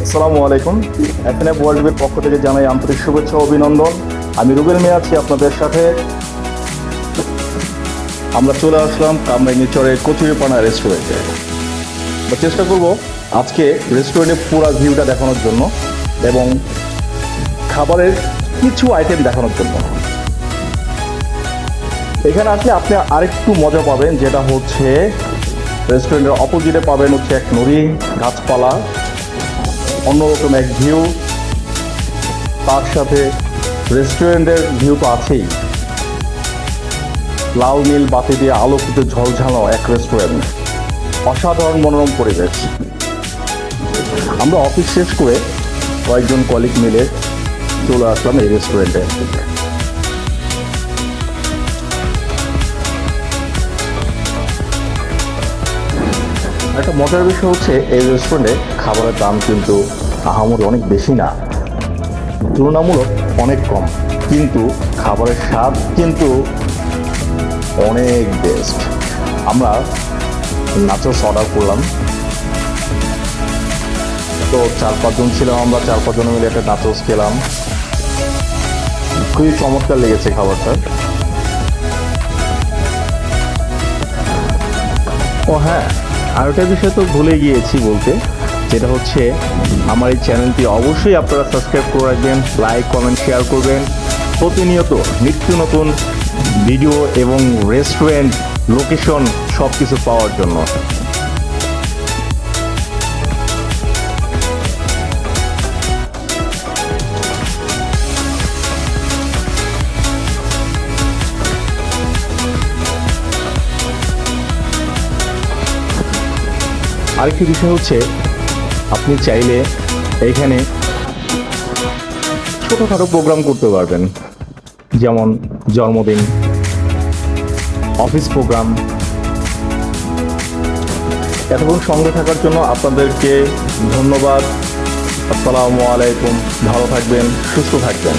আসসালামু আলাইকুম। এফএনএফ ওয়ার্ল্ডের পক্ষ থেকে জানাই আন্তরিক শুভেচ্ছা ও অভিনন্দন। আমি রুবেল মিয়া আছি আপনাদের সাথে। আমরা চলে আসলাম কামরাঙ্গীরচরের কচুরিপানা রেস্টুরেন্টে। চেষ্টা করব আজকে রেস্টুরেন্টের পুরো ভিউটা দেখানোর জন্য এবং খাবারের কিছু আইটেম দেখানোর জন্য। এখানে আসলে আপনি আরেকটু মজা পাবেন, যেটা হচ্ছে রেস্টুরেন্টের অপোজিটে পাবেন হচ্ছে এক নদী, গাছপালা, অন্যরকম এক ভিউ। তার সাথে রেস্টুরেন্টের ভিউ তো আছেই, লাল নীল বাতি দিয়ে আলোকিত ঝলঝালো এক রেস্টুরেন্ট, অসাধারণ মনোরম পরিবেশ। আমরা অফিস শেষ করে কয়েকজন কলিগ মিলে চলে আসলাম এই রেস্টুরেন্টে। একটা মজার বিষয় হচ্ছে এই রেস্টুরেন্টে খাবারের দাম কিন্তু আহামরি অনেক বেশি না, তুলনামূলক অনেক কম, কিন্তু খাবারের স্বাদ কিন্তু অনেক বেস্ট। আমরা নাচোস অর্ডার করলাম, তো 4-5 জন ছিলাম, আমরা 4-5 জন মিলে একটা নাচোস খেলাম। খুবই চমৎকার লেগেছে খাবারটা। ও হ্যাঁ, আর একটা বিষয় তো ভুলে গিয়েছি বলতে, যেটা হচ্ছে আমার এই চ্যানেলটি অবশ্যই আপনারা সাবস্ক্রাইব করে রাখবেন, লাইক কমেন্ট শেয়ার করবেন প্রতিনিয়ত নিত্য নতুন ভিডিও এবং রেস্টুরেন্ট লোকেশন সব কিছু পাওয়ার জন্য। আরেকটি বিষয় হচ্ছে আপনি চাইলে এখানে ছোটোখাটো প্রোগ্রাম করতে পারবেন, যেমন জন্মদিন, অফিস প্রোগ্রাম। এতক্ষণ সঙ্গে থাকার জন্য আপনাদেরকে ধন্যবাদ। আসসালামু আলাইকুম। ভালো থাকবেন, সুস্থ থাকবেন।